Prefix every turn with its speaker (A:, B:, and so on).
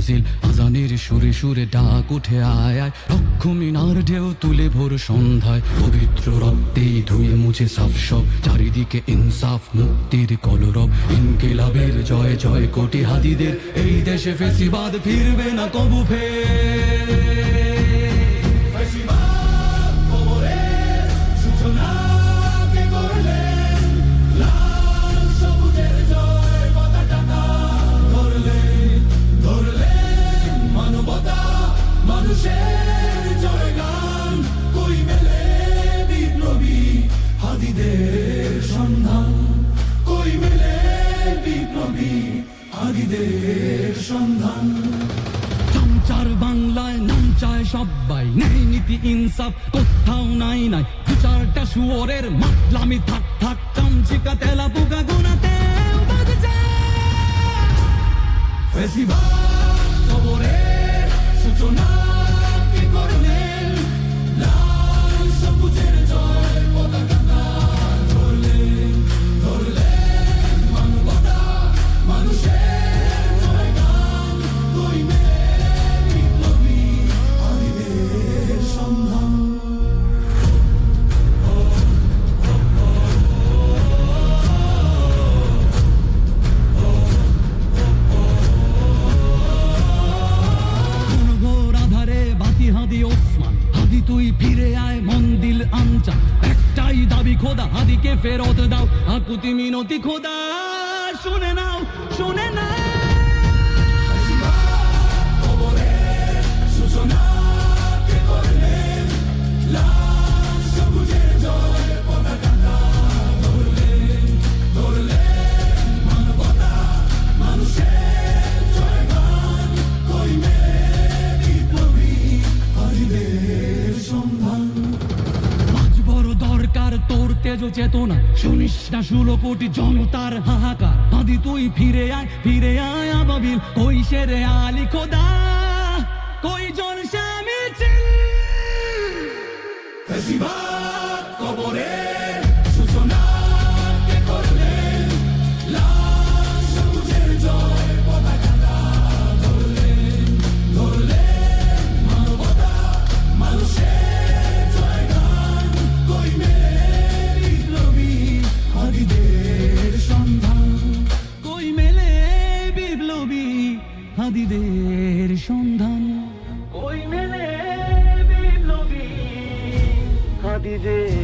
A: মঞ্জিল। আজানের সুরে সুরে ডাক উঠে আয় আয়, লক্ষ মিনার ঢেউ তুলে ভোর সন্ধ্যায়। পবিত্র রক্তেই ধুয়ে মুছে সাফ সব, চারিদিকে ইনসাফ মুক্তির কলরব। ইনকিলাবের জয় জয় কোটি হাদিদের, এই দেশে ফেসিবাদ ফিরবে না কবু ফের। ফেসিবাদ কবরের সূচনা কে করলেন, লাল সবুজের জয় পতাকাটা ধরলেন মানবতা মানুষের জয়গান। কই মেলে বিপ্লবী হাদিদের সন্ধান, কই মেলে বিপ্লবী হাদিদের সন্ধান। চামচার বাংলায় নাম চায় সবাই, নেই নীতি ইনসাফ কোথাও নাই নাই। দু চারটা শুয়োরের মাতলামি থাক থাক, চামচিকা তেলা পোকা গোনাতে ফেসিবাদ কবরের সূচনা কে করলেন, লাল সবুজের জয় পতাকা ধরলেন মানবতা মানুষের জয়গান। কই মেলে বিপ্লবী হাদিদের সন্ধান। হাদি ওসমান, হাদি তুই ফিরে আয় মন দিল আনচা। একটাই দাবি খোদা, হাদিকে ফেরত দাও আকুতি মিনতি খোদা। শুনে নাও শুনে নাও, কবরের সূচনা কে করলেন, লাল সবুজের জয় পতাকা ধরলেন মানবতা মানুষের জয়গান। কই মেলে বিপ্লবী হাদিদের সন্ধান। আজ বড় দরকার তোর তেজ চেতনা, শুনিস না 16 কোটি জনতার হাহাকার। হাদি তুই ফিরে আয় আবাবিল, কই শেরে আলী খোদা, কই জন স্বামী চিল। ফেসিবাদ কবরের সূচনা কে করলেন, লাল সবুজের জয় পতাকা ধরলেন মানবতা মানুষের জয়গান। কই মেলে বিপ্লবী হাদিদের সন্ধান, কই মেলে বিপ্লবী হাদিদের সন্ধান, কই মেলে বিপ্লবী হাদিদের